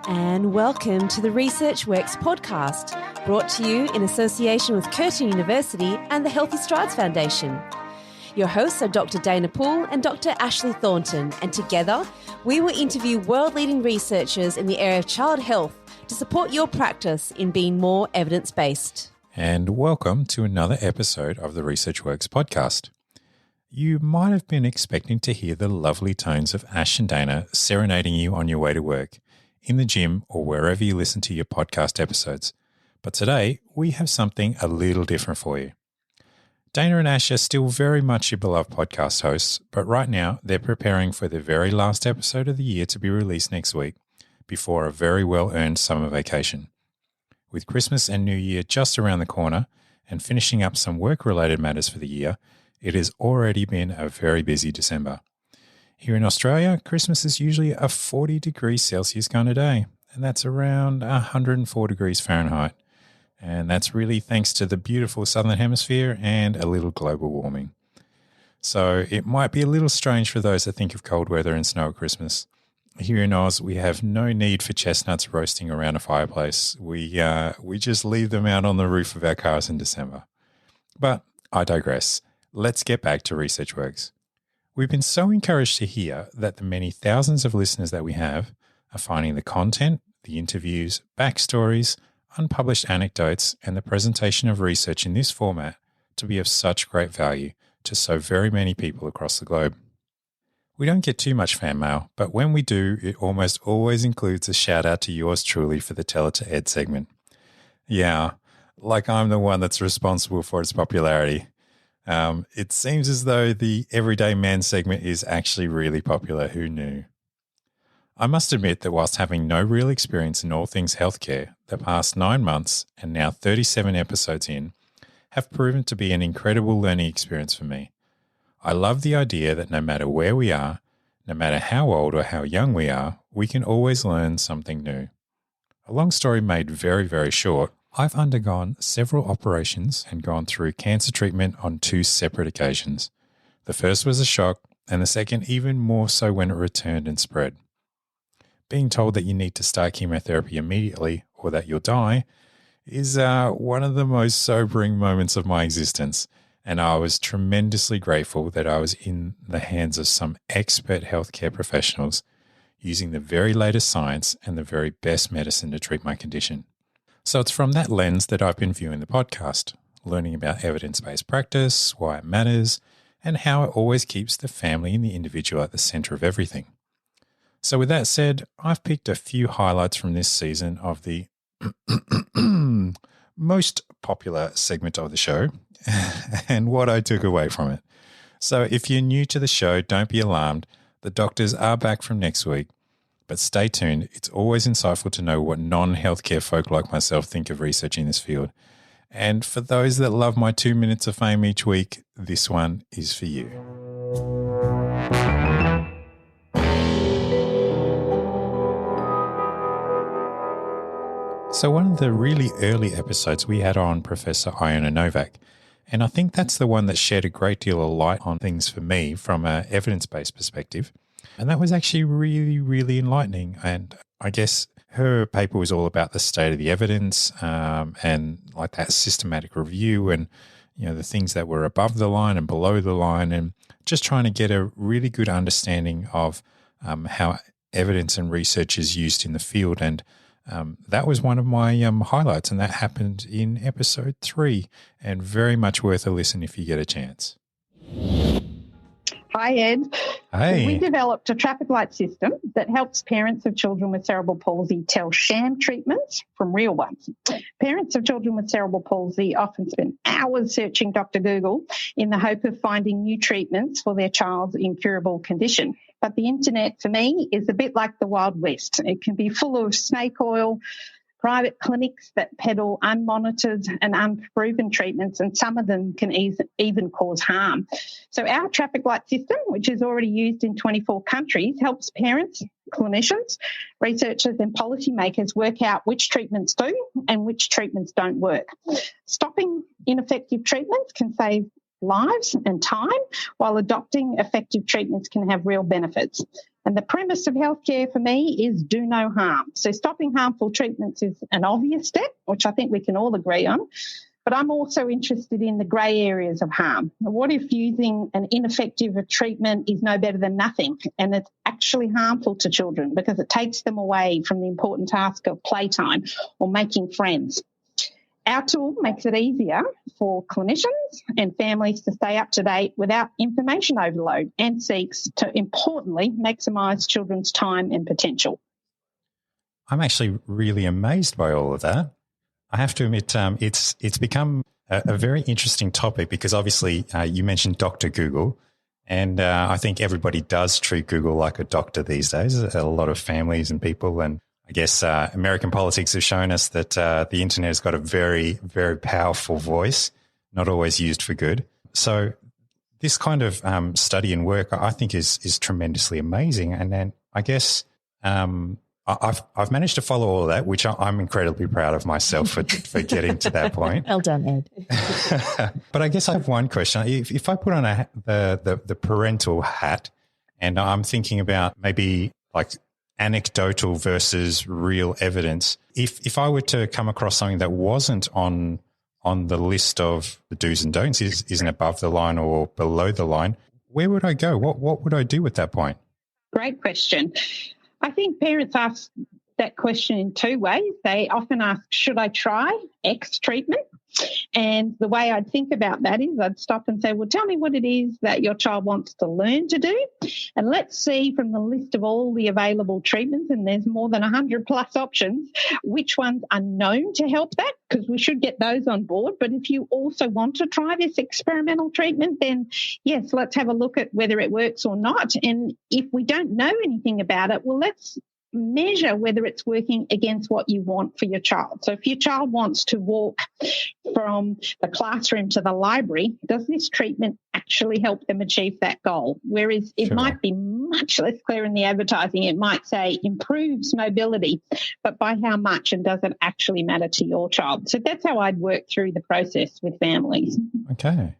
And welcome to the ResearchWorks podcast, brought to you in association with Curtin University and the Healthy Strides Foundation. Your hosts are Dr. Dayna and Dr. Ashley Thornton, and together we will interview world-leading researchers in the area of child health to support your practice in being more evidence-based. And welcome to another episode of the ResearchWorks podcast. You might have been expecting to hear the lovely tones of Ash and Dayna serenading you on your way to work, in the gym, or wherever you listen to your podcast episodes. But today, we have something a little different for you. Dayna and Ash are still very much your beloved podcast hosts, but right now they're preparing for the very last episode of the year to be released next week before a very well-earned summer vacation. With Christmas and New Year just around the corner and finishing up some work-related matters for the year, it has already been a very busy December. Here in Australia, Christmas is usually a 40 degrees Celsius kind of day, and that's around 104 degrees Fahrenheit. And that's really thanks to the beautiful Southern Hemisphere and a little global warming. So it might be a little strange for those that think of cold weather and snow at Christmas. Here in Oz, we have no need for chestnuts roasting around a fireplace. We just leave them out on the roof of our cars in December. But I digress. Let's get back to ResearchWorks. We've been so encouraged to hear that the many thousands of listeners that we have are finding the content, the interviews, backstories, unpublished anecdotes, and the presentation of research in this format to be of such great value to so very many people across the globe. We don't get too much fan mail, but when we do, it almost always includes a shout out to yours truly for the Tell It to Ed segment. Yeah, like I'm the one that's responsible for its popularity. It seems as though the Everyday Man segment is actually really popular. Who knew? I must admit that whilst having no real experience in all things healthcare, the past 9 months and now 37 episodes in have proven to be an incredible learning experience for me. I love the idea that no matter where we are, no matter how old or how young we are, we can always learn something new. A long story made very, very short, I've undergone several operations and gone through cancer treatment on 2 separate occasions. The first was a shock, and the second even more so when it returned and spread. Being told that you need to start chemotherapy immediately or that you'll die is one of the most sobering moments of my existence, and I was tremendously grateful that I was in the hands of some expert healthcare professionals using the very latest science and the very best medicine to treat my condition. So it's from that lens that I've been viewing the podcast, learning about evidence-based practice, why it matters, and how it always keeps the family and the individual at the center of everything. So with that said, I've picked a few highlights from this season of the most popular segment of the show and what I took away from it. So if you're new to the show, don't be alarmed. The doctors are back from next week. But stay tuned. It's always insightful to know what non-healthcare folk like myself think of research in this field. And for those that love my 2 minutes of fame each week, this one is for you. So one of the really early episodes we had on Professor Iona Novak, and I think that's the one that shed a great deal of light on things for me from an evidence-based perspective. And that was actually really, really enlightening. And I guess her paper was all about the state of the evidence and like that systematic review and, you know, the things that were above the line and below the line, and just trying to get a really good understanding of how evidence and research is used in the field. And that was one of my highlights, and that happened in episode 3, and very much worth a listen if you get a chance. Hi, Ed. Hey. We developed a traffic light system that helps parents of children with cerebral palsy tell sham treatments from real ones. Parents of children with cerebral palsy often spend hours searching Dr. Google in the hope of finding new treatments for their child's incurable condition. But the internet, for me, is a bit like the Wild West. It can be full of snake oil, private clinics that peddle unmonitored and unproven treatments, and some of them can even cause harm. So our traffic light system, which is already used in 24 countries, helps parents, clinicians, researchers and policymakers work out which treatments do and which treatments don't work. Stopping ineffective treatments can save lives and time, while adopting effective treatments can have real benefits. And the premise of healthcare for me is do no harm. So stopping harmful treatments is an obvious step, which I think we can all agree on. But I'm also interested in the grey areas of harm. What if using an ineffective treatment is no better than nothing and it's actually harmful to children because it takes them away from the important task of playtime or making friends? Our tool makes it easier for clinicians and families to stay up to date without information overload and seeks to, importantly, maximise children's time and potential. I'm actually really amazed by all of that. I have to admit, it's become a very interesting topic because obviously you mentioned Dr. Google, and I think everybody does treat Google like a doctor these days, a lot of families and people. And I guess American politics have shown us that the internet has got a very, very powerful voice, not always used for good. So this kind of study and work I think is tremendously amazing. And then I guess I've managed to follow all of that, which I'm incredibly proud of myself for getting to that point. Well done, Ed. But I guess I have one question. If I put on the parental hat and I'm thinking about maybe like anecdotal versus real evidence, if I were to come across something that wasn't on the list of the do's and don'ts, isn't above the line or below the line, where would I go? What would I do at that point? Great question. I think parents ask that question in two ways. They often ask, should I try X treatment? And the way I'd think about that is I'd stop and say, well, tell me what it is that your child wants to learn to do. And let's see from the list of all the available treatments, and there's more than 100 plus options, which ones are known to help that, because we should get those on board. But if you also want to try this experimental treatment, then yes, let's have a look at whether it works or not. And if we don't know anything about it, well, let's measure whether it's working against what you want for your child. So if your child wants to walk from the classroom to the library, does this treatment actually help them achieve that goal? Whereas it might be much less clear in the advertising. It might say improves mobility, but by how much, and does it actually matter to your child? So that's how I'd work through the process with families. Okay.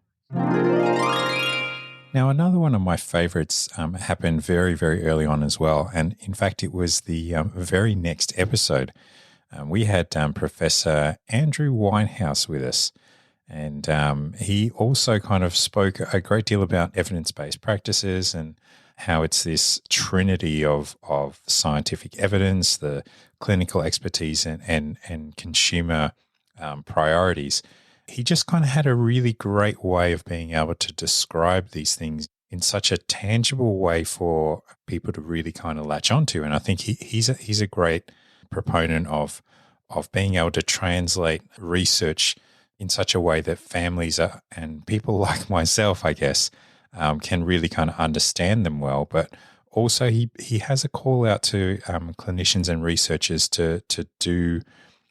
Now, another one of my favourites happened very, very early on as well. And in fact, it was the very next episode. We had Professor Andrew Winehouse with us. And he also kind of spoke a great deal about evidence-based practices and how it's this trinity of scientific evidence, the clinical expertise and consumer priorities. He just kind of had a really great way of being able to describe these things in such a tangible way for people to really kind of latch onto. And I think he's a great proponent of being able to translate research in such a way that families and people like myself, I guess, can really kind of understand them well. But also he has a call out to clinicians and researchers to do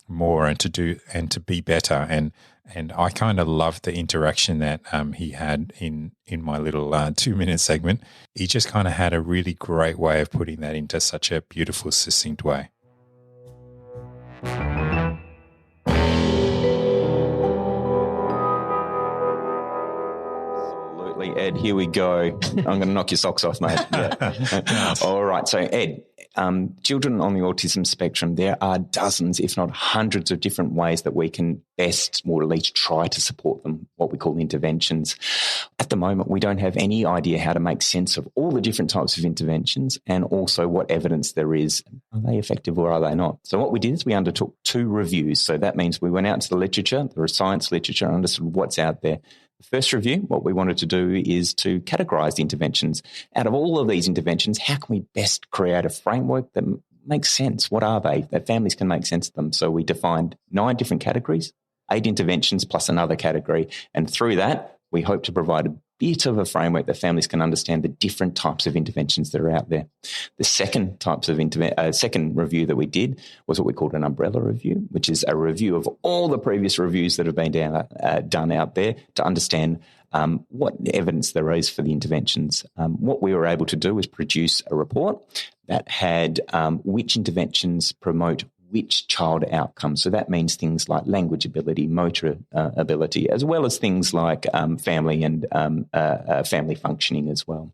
more and to be better. And I kind of loved the interaction that he had in my little 2-minute segment. He just kind of had a really great way of putting that into such a beautiful, succinct way. Absolutely, Ed. Here we go. I'm going to knock your socks off, mate. Yeah. All right. So, Ed, children on the autism spectrum, there are dozens, if not hundreds of different ways that we can best or at least try to support them, what we call interventions. At the moment, we don't have any idea how to make sense of all the different types of interventions and also what evidence there is. Are they effective or are they not? So what we did is we undertook 2 reviews. So that means we went out to the literature, the science literature, and understood what's out there. The first review, what we wanted to do is to categorise the interventions. Out of all of these interventions, how can we best create a framework that makes sense? What are they? That families can make sense of them. So we defined 9 different categories, 8 interventions plus another category. And through that, we hope to provide a bit of a framework that families can understand the different types of interventions that are out there. The second second review that we did was what we called an umbrella review, which is a review of all the previous reviews that have been done out there to understand what evidence there is for the interventions. What we were able to do was produce a report that had which interventions promote which child outcomes. So that means things like language ability, motor ability, as well as things like family and family functioning as well.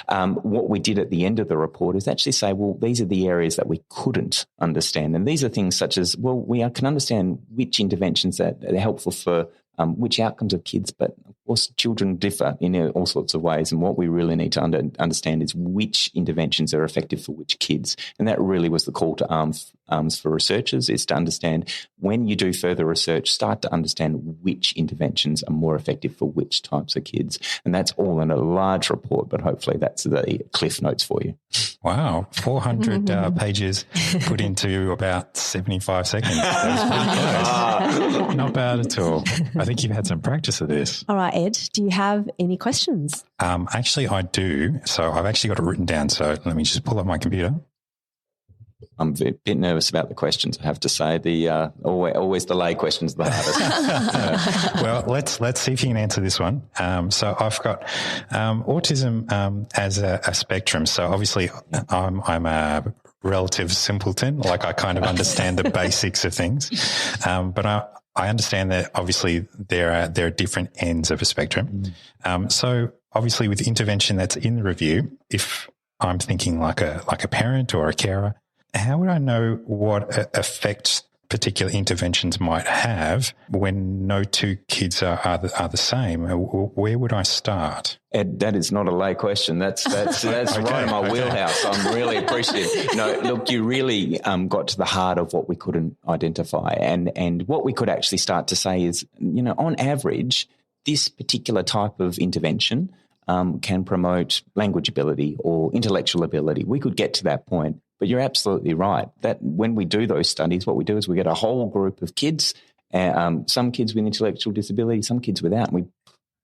What we did at the end of the report is actually say, well, these are the areas that we couldn't understand. And these are things such as, well, we can understand which interventions that are helpful for which outcomes of kids, but of course children differ in all sorts of ways, and what we really need to understand is which interventions are effective for which kids. And that really was the call to arms for researchers, is to understand, when you do further research, start to understand which interventions are more effective for which types of kids. And that's all in a large report, but hopefully that's the cliff notes for you. Wow, 400 pages put into about 75 seconds. That was pretty close. Not bad at all. I think you've had some practice of this. All right, Ed, do you have any questions? Actually, I do. So I've actually got it written down. So let me just pull up my computer. I'm a bit nervous about the questions, I have to say. The always the lay questions are the hardest. Well, let's see if you can answer this one. So I've got autism as a spectrum. So obviously I'm a relative simpleton. Like, I kind of understand the basics of things, but I understand that obviously there are different ends of a spectrum. So obviously with intervention that's in the review, if I'm thinking like a parent or a carer, how would I know what effects particular interventions might have when no two kids are the same? Where would I start? Ed, that is not a lay question. That's okay, right in my wheelhouse. I'm really appreciative. No, look, you really got to the heart of what we couldn't identify, and what we could actually start to say is, on average, this particular type of intervention can promote language ability or intellectual ability. We could get to that point. But you're absolutely right that when we do those studies, what we do is we get a whole group of kids, some kids with intellectual disability, some kids without, and we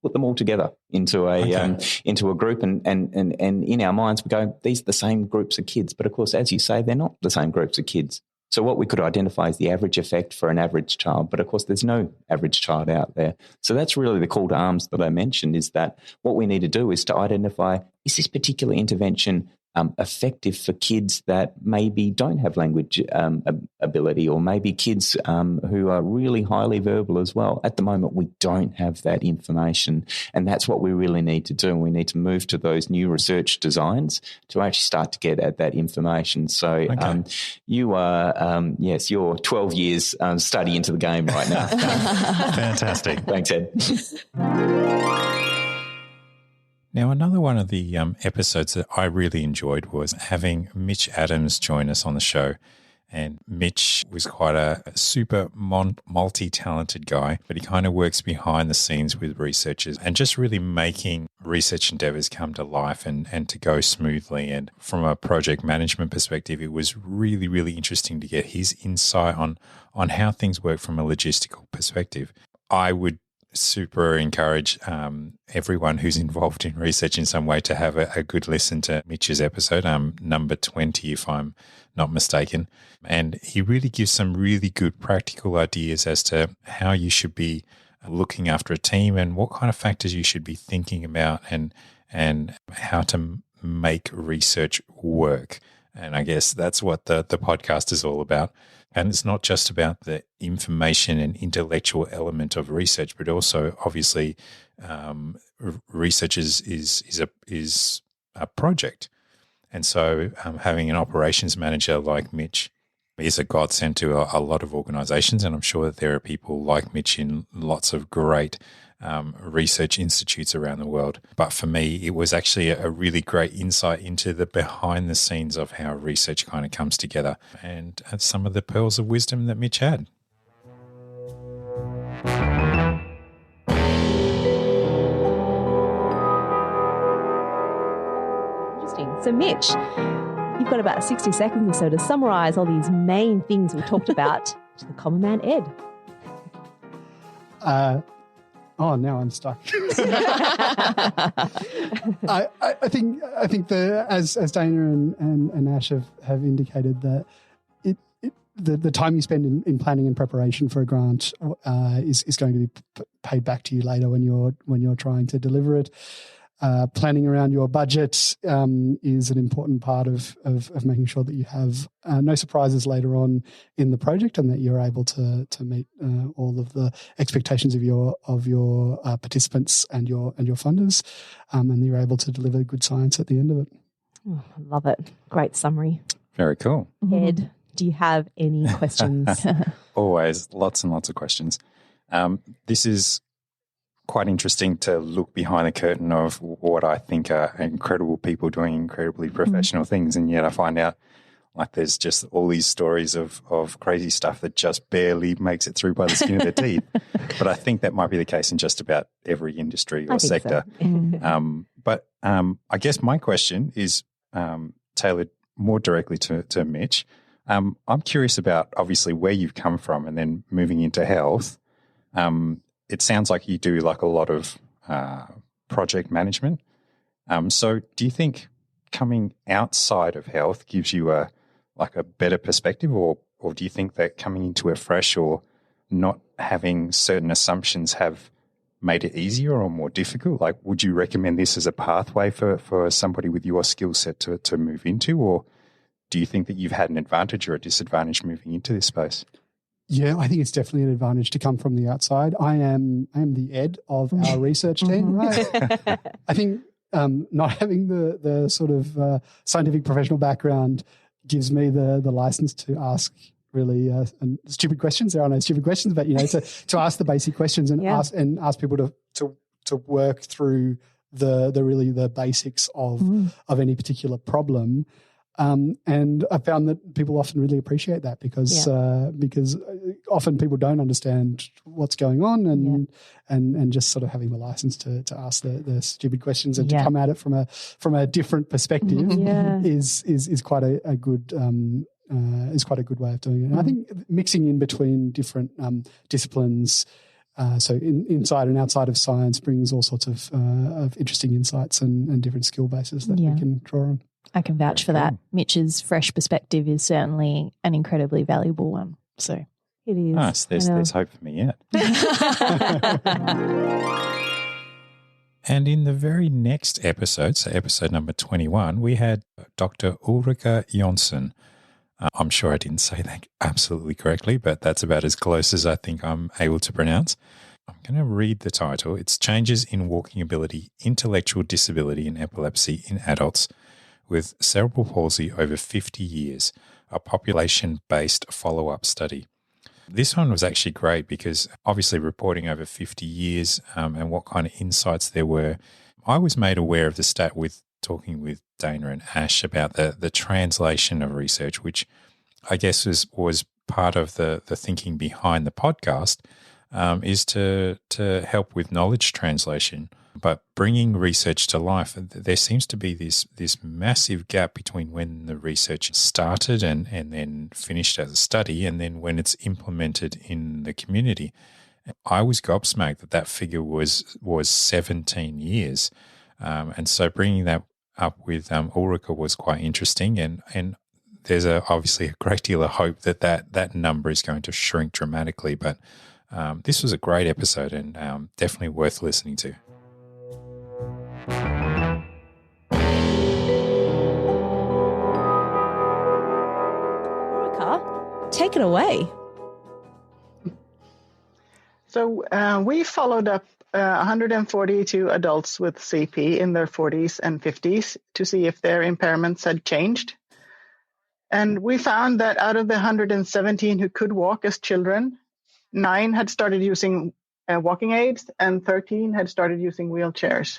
put them all together into a group, and in our minds we go, these are the same groups of kids. But of course, as you say, they're not the same groups of kids. So what we could identify is the average effect for an average child. But of course, there's no average child out there. So that's really the call to arms that I mentioned, is that what we need to do is to identify, is this particular intervention effective for kids that maybe don't have language ability, or maybe kids who are really highly verbal as well. At the moment, we don't have that information, and that's what we really need to do. We need to move to those new research designs to actually start to get at that information. So you are, you're 12 years study into the game right now. Fantastic. Thanks, Ed. Now, another one of the episodes that I really enjoyed was having Mitch Adams join us on the show. And Mitch was quite a super multi-talented guy, but he kind of works behind the scenes with researchers and just really making research endeavors come to life and to go smoothly. And from a project management perspective, it was really, really interesting to get his insight on how things work from a logistical perspective. I would super encourage everyone who's involved in research in some way to have a good listen to Mitch's episode, number 20, if I'm not mistaken. And he really gives some really good practical ideas as to how you should be looking after a team and what kind of factors you should be thinking about and how to make research work. And I guess that's what the podcast is all about. And it's not just about the information and intellectual element of research, but also obviously research is a project. And so having an operations manager like Mitch is a godsend to a lot of organizations. And I'm sure that there are people like Mitch in lots of great research institutes around the world. But for me, it was actually a really great insight into the behind the scenes of how research kind of comes together and some of the pearls of wisdom that Mitch had. Interesting. So Mitch, you've got about 60 seconds or so to summarize all these main things we talked about to the common man, Ed. Oh, now I'm stuck. I think as Dayna and Ash have indicated, that the time you spend in planning and preparation for a grant is going to be paid back to you later when you're trying to deliver it. planning around your budget is an important part of making sure that you have no surprises later on in the project, and that you're able to meet all of the expectations of your participants and your funders, and you're able to deliver good science at the end of it. Oh, I love it. Great summary. Very cool. Ed, do you have any questions? Always lots and lots of questions. This is quite interesting to look behind the curtain of what I think are incredible people doing incredibly professional things, and yet I find out like there's just all these stories of crazy stuff that just barely makes it through by the skin of their teeth. But I think that might be the case in just about every industry or sector. So. But I guess my question is tailored more directly to Mitch. I'm curious about obviously where you've come from and then moving into health. It sounds like you do like a lot of project management. So do you think coming outside of health gives you a better perspective, or do you think that coming into it fresh or not having certain assumptions have made it easier or more difficult? Like, would you recommend this as a pathway for somebody with your skill set to move into, or do you think that you've had an advantage or a disadvantage moving into this space? Yeah, I think it's definitely an advantage to come from the outside. I am the Ed of our research team, right? I think not having the sort of scientific professional background gives me the license to ask really stupid questions. There are no stupid questions, but to ask the basic questions and ask people to work through the basics of any particular problem. And I found that people often really appreciate that because often people don't understand what's going on, and just sort of having the license to ask the stupid questions and to come at it from a different perspective is quite a good way of doing it. And I think mixing in between different disciplines, so inside and outside of science, brings all sorts of interesting insights and different skill bases that we can draw on. I can vouch for that. Mitch's fresh perspective is certainly an incredibly valuable one. So it is. Nice. There's hope for me yet. And in the very next episode, so episode number 21, we had Dr. Ulrika Jonsson. I'm sure I didn't say that absolutely correctly, but that's about as close as I think I'm able to pronounce. I'm going to read the title. It's Changes in Walking Ability, Intellectual Disability and Epilepsy in Adults with Cerebral Palsy Over 50 Years, a population-based follow-up study. This one was actually great because obviously reporting over 50 years and what kind of insights there were. I was made aware of the stat with talking with Dayna and Ash about the translation of research, which I guess was part of the thinking behind the podcast, is to help with knowledge translation. But bringing research to life, there seems to be this massive gap between when the research started and then finished as a study and then when it's implemented in the community. I was gobsmacked that figure was 17 years. And so bringing that up with Ulrika was quite interesting. And there's obviously a great deal of hope that number is going to shrink dramatically. But this was a great episode and definitely worth listening to. Take it away. So we followed up 142 adults with CP in their 40s and 50s to see if their impairments had changed. And we found that out of the 117 who could walk as children, 9 had started using walking aids and 13 had started using wheelchairs.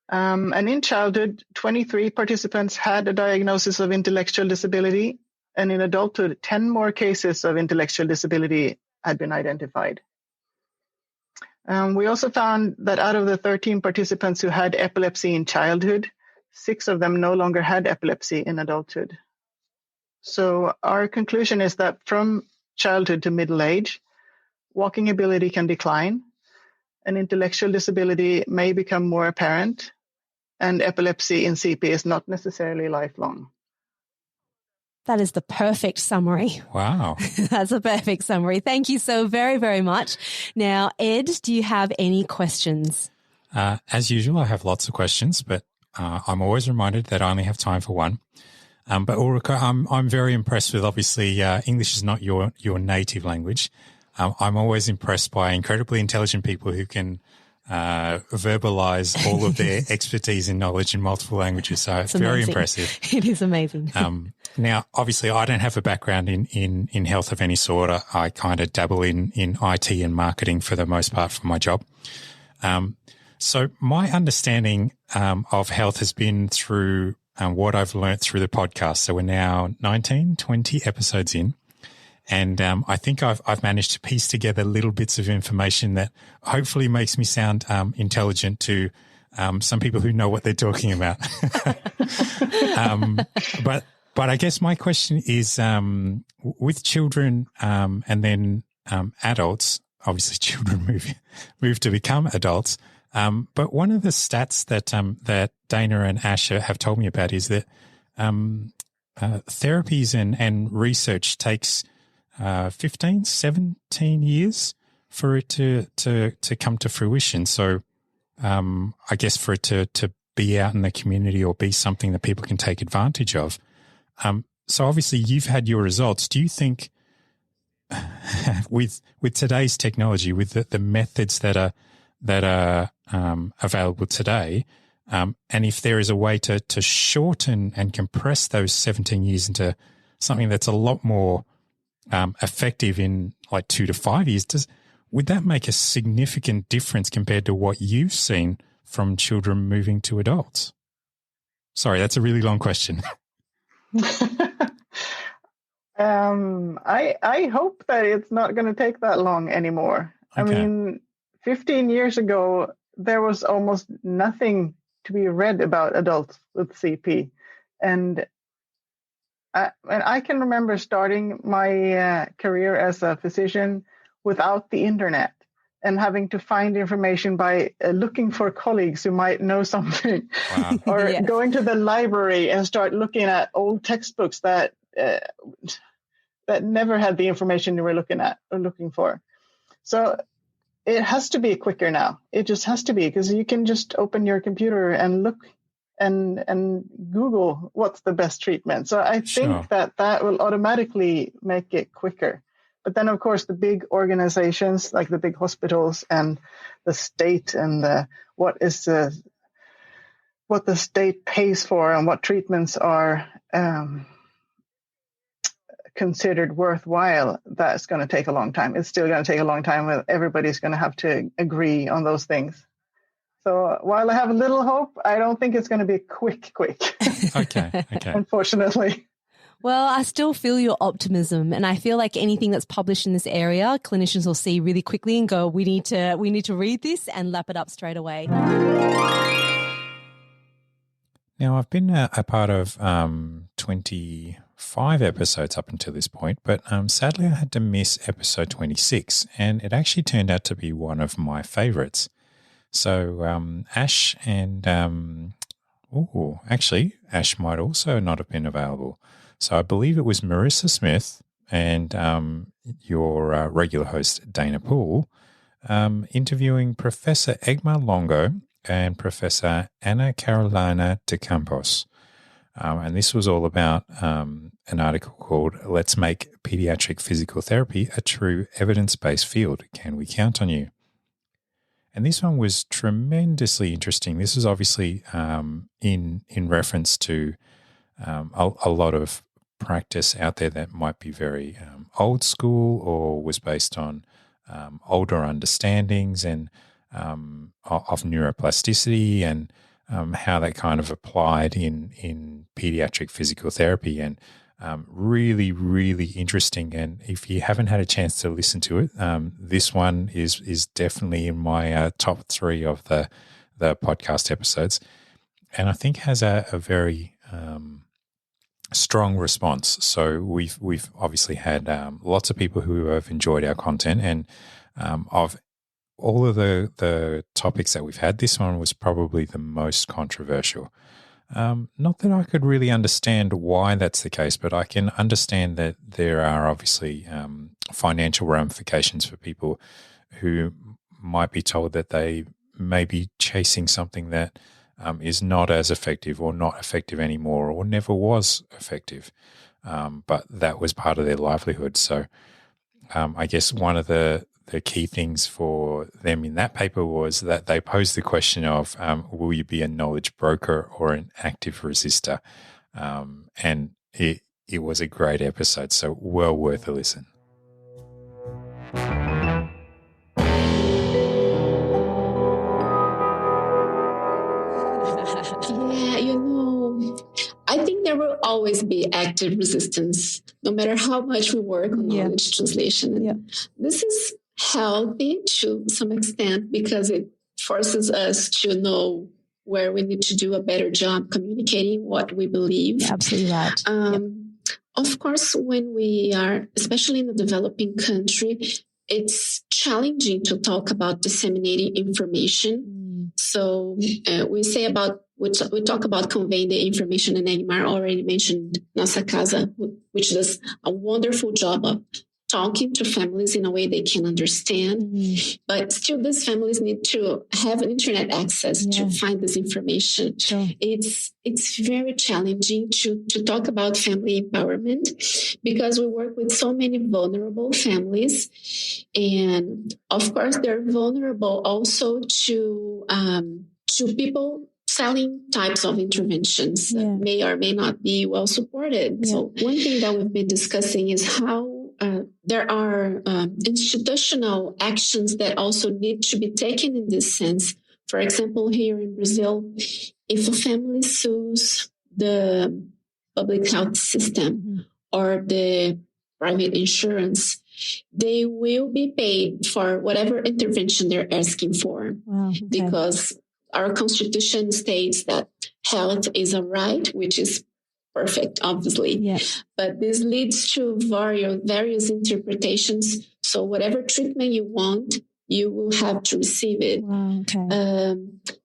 And in childhood, 23 participants had a diagnosis of intellectual disability, and in adulthood, 10 more cases of intellectual disability had been identified. We also found that out of the 13 participants who had epilepsy in childhood, 6 of them no longer had epilepsy in adulthood. So our conclusion is that from childhood to middle age, walking ability can decline, and intellectual disability may become more apparent, and epilepsy in CP is not necessarily lifelong. That is the perfect summary. Wow. That's a perfect summary. Thank you so very, very much. Now, Ed, do you have any questions? As usual, I have lots of questions, but I'm always reminded that I only have time for one. But Ulrika, I'm very impressed with, obviously, English is not your native language. I'm always impressed by incredibly intelligent people who can verbalize all of their expertise and knowledge in multiple languages. So it's very impressive. It is amazing. Now, obviously, I don't have a background in health of any sort. I kind of dabble in IT and marketing for the most part for my job. So my understanding of health has been through what I've learnt through the podcast. So we're now 19, 20 episodes in. And I think I've managed to piece together little bits of information that hopefully makes me sound intelligent to some people who know what they're talking about. But I guess my question is, with children and then adults, obviously children move to become adults. But one of the stats that Dayna and Ash have told me about is that therapies and research takes 15, 17 years for it to come to fruition. So I guess for it to be out in the community or be something that people can take advantage of. So obviously you've had your results. Do you think with today's technology, with the methods that are available today, and if there is a way to shorten and compress those 17 years into something that's a lot more effective in like 2 to 5 years, would that make a significant difference compared to what you've seen from children moving to adults? Sorry, that's a really long question. I hope that it's not going to take that long anymore. Okay. I mean, 15 years ago, there was almost nothing to be read about adults with CP. And I can remember starting my career as a physician without the internet and having to find information by looking for colleagues who might know something. Wow. Or yes. Going to the library and start looking at old textbooks that never had the information you were looking for. So it has to be quicker now. It just has to be, because you can just open your computer and look and Google what's the best treatment. So I think that will automatically make it quicker. But then, of course, the big organizations like the big hospitals and the state and what the state pays for and what treatments are considered worthwhile, that's going to take a long time. It's still going to take a long time. Everybody's going to have to agree on those things. So while I have a little hope, I don't think it's going to be quick. Okay. Unfortunately. Well, I still feel your optimism, and I feel like anything that's published in this area, clinicians will see really quickly and go, we need to read this and lap it up straight away. Now, I've been a part of 25 episodes up until this point, but sadly I had to miss episode 26, and it actually turned out to be one of my favorites. So Ash and actually Ash might also not have been available. So I believe it was Marissa Smith and your regular host Dayna Poole interviewing Professor Egmar Longo and Professor Ana Carolina de Campos. And this was all about an article called Let's Make Pediatric Physical Therapy a True Evidence-Based Field. Can we count on you? And this one was tremendously interesting. This was obviously in reference to a lot of practice out there that might be very old school or was based on older understandings and of neuroplasticity and how that kind of applied in pediatric physical therapy, and really, really interesting. And if you haven't had a chance to listen to it, this one is definitely in my top 3 of the podcast episodes, and I think has a very strong response. So we've obviously had lots of people who have enjoyed our content, and of all of the topics that we've had, this one was probably the most controversial. Not that I could really understand why that's the case, but I can understand that there are obviously financial ramifications for people who might be told that they maybe chasing something that is not as effective or not effective anymore or never was effective. But that was part of their livelihood. So I guess one of the key things for them in that paper was that they posed the question of, will you be a knowledge broker or an active resistor? And it was a great episode, so well worth a listen. Yeah, I think there will always be active resistance, no matter how much we work on knowledge translation. And this is healthy to some extent because it forces us to know where we need to do a better job communicating what we believe. You're absolutely right. Of course, when we are, especially in a developing country, it's challenging to talk about disseminating information. So we talk about conveying the information, and Neymar already mentioned Nossa Casa, which does a wonderful job of talking to families in a way they can understand. But still, these families need to have internet access to find this information. Sure. It's very challenging to talk about family empowerment because we work with so many vulnerable families. And of course, they're vulnerable also to people selling types of interventions that may or may not be well supported. So one thing that we've been discussing is how there are institutional actions that also need to be taken in this sense. For example, here in Brazil, if a family sues the public health system or the private insurance, they will be paid for whatever intervention they're asking for. Wow, okay. Because our constitution states that health is a right, which is perfect, obviously. Yeah. But this leads to various interpretations. So whatever treatment you want, you will have to receive it. Wow, okay.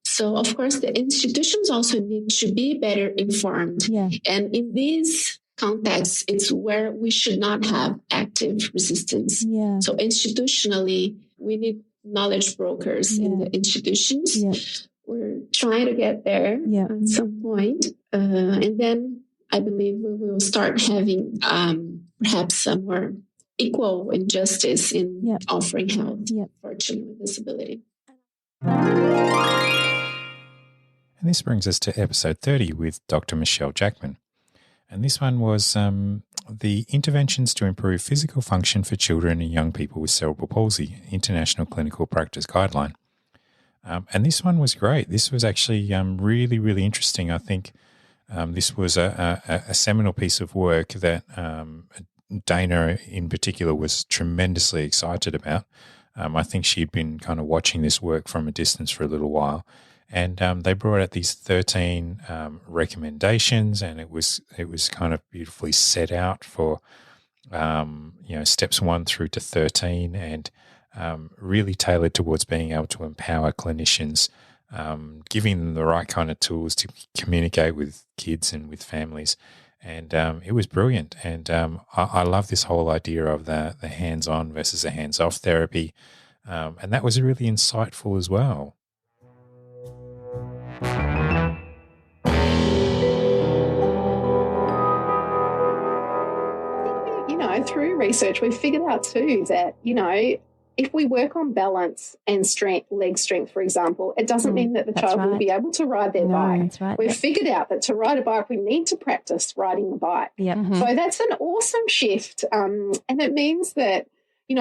So, of course, the institutions also need to be better informed. Yeah. And in these contexts, it's where we should not have active resistance. Yeah. So institutionally, we need knowledge brokers in the institutions. Yeah. We're trying to get there at some point. And then I believe we will start having perhaps a more equal injustice in offering health for children with disability. And this brings us to episode 30 with Dr. Michelle Jackman. And this one was the Interventions to Improve Physical Function for Children and Young People with Cerebral Palsy, International Clinical Practice Guideline. And this one was great. This was actually really, really interesting. I think this was a seminal piece of work that Dayna in particular was tremendously excited about. I think she'd been kind of watching this work from a distance for a little while. And they brought out these 13 recommendations, and it was kind of beautifully set out for steps 1 through to 13, and really tailored towards being able to empower clinicians, giving them the right kind of tools to communicate with kids and with families. And it was brilliant. And I love this whole idea of the hands-on versus the hands-off therapy. And that was really insightful as well. Through research, we've figured out too that, if we work on balance and strength, leg strength, for example, it doesn't mean that the child will be able to ride their bike. That's right. We've figured out that to ride a bike, we need to practice riding the bike. So that's an awesome shift. And it means that,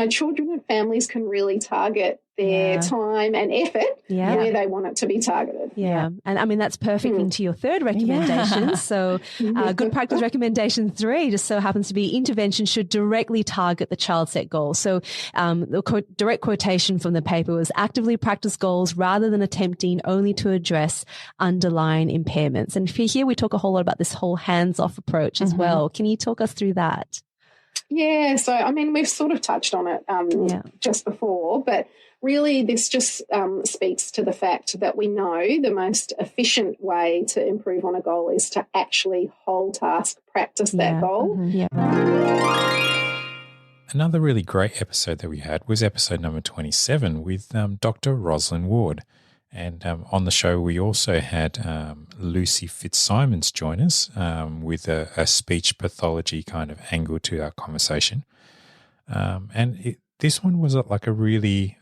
children and families can really target their time and effort where they want it to be targeted. Yeah. And I mean, that's perfect into your third recommendation. So good practice recommendation 3 just so happens to be intervention should directly target the child set goal. So the direct quotation from the paper was actively practice goals rather than attempting only to address underlying impairments. And here we talk a whole lot about this whole hands-off approach as well. Can you talk us through that? Yeah. So, I mean, we've sort of touched on it just before, but really, this just speaks to the fact that we know the most efficient way to improve on a goal is to actually whole task practice that goal. Another really great episode that we had was episode number 27 with Dr. Rosalind Ward. And on the show, we also had Lucy Fitzsimons join us with a speech pathology kind of angle to our conversation. This one was like a really,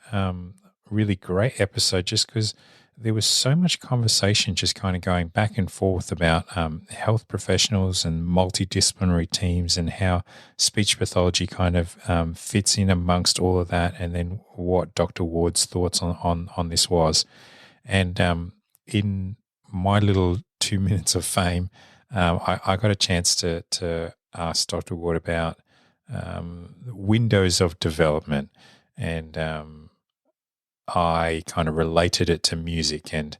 really great episode just because there was so much conversation just kind of going back and forth about health professionals and multidisciplinary teams and how speech pathology kind of fits in amongst all of that, and then what Dr. Ward's thoughts on this was. And in my little 2 minutes of fame, I got a chance to ask Dr. Ward about windows of development, and I kind of related it to music and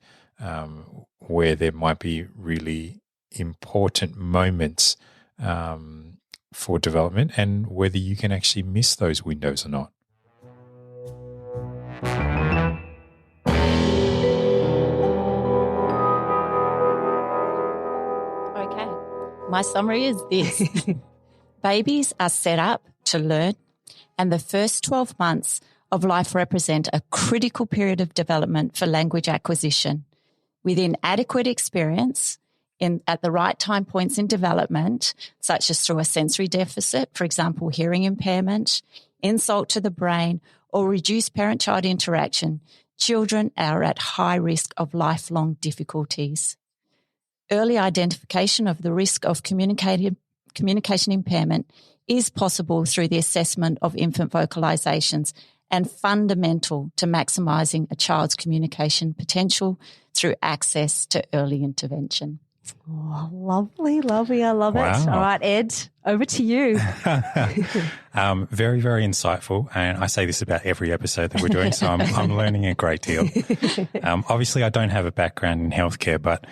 where there might be really important moments for development and whether you can actually miss those windows or not. My summary is this. Babies are set up to learn, and the first 12 months of life represent a critical period of development for language acquisition. Within adequate experience at the right time points in development, such as through a sensory deficit, for example, hearing impairment, insult to the brain, or reduced parent-child interaction, children are at high risk of lifelong difficulties. Early identification of the risk of communication impairment is possible through the assessment of infant vocalizations and fundamental to maximising a child's communication potential through access to early intervention. Oh, lovely, lovely. I love it. All right, Ed, over to you. Very, very insightful. And I say this about every episode that we're doing, so I'm learning a great deal. Obviously, I don't have a background in healthcare, but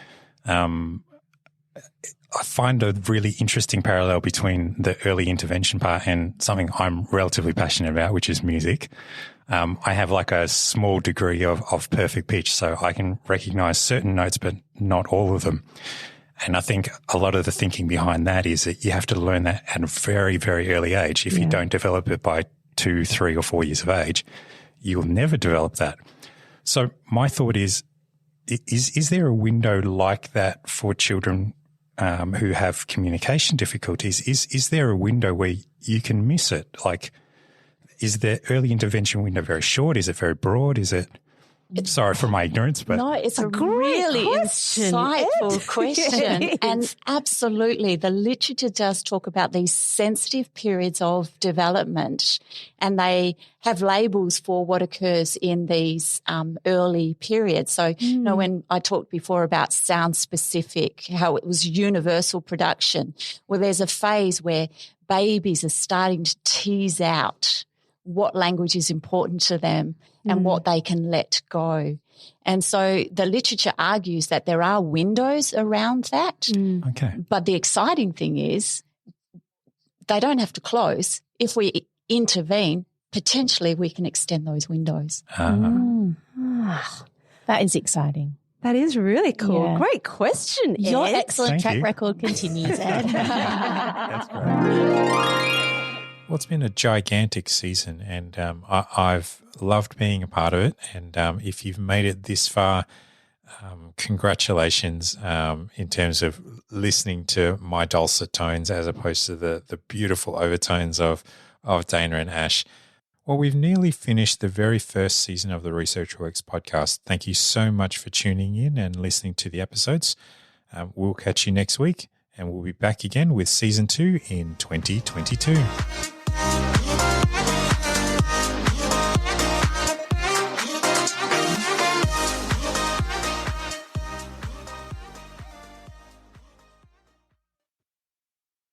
I find a really interesting parallel between the early intervention part and something I'm relatively passionate about, which is music. I have like a small degree of perfect pitch, so I can recognize certain notes, but not all of them. And I think a lot of the thinking behind that is that you have to learn that at a very, very early age. If you don't develop it by 2, 3 or 4 years of age, you'll never develop that. So my thought is there a window like that for children who have communication difficulties? Is there a window where you can miss it? Like, is the early intervention window very short? Is it very broad? Is it? Sorry for my ignorance, but no, it's a really insightful question. And absolutely, the literature does talk about these sensitive periods of development, and they have labels for what occurs in these early periods. So, you know, when I talked before about sound specific, how it was universal production, well, there's a phase where babies are starting to tease out what language is important to them and what they can let go. And so the literature argues that there are windows around that. Okay. But the exciting thing is they don't have to close. If we intervene, potentially we can extend those windows. That is exciting. That is really cool. Yeah. Great question, Ed. Your excellent Thank track you. record continues, Ed. That's great. Well, it's been a gigantic season, and I've loved being a part of it. And if you've made it this far, congratulations in terms of listening to my dulcet tones as opposed to the beautiful overtones of Dayna and Ash. Well, we've nearly finished the very first season of the ResearchWorks podcast. Thank you so much for tuning in and listening to the episodes. We'll catch you next week, and we'll be back again with season 2 in 2022.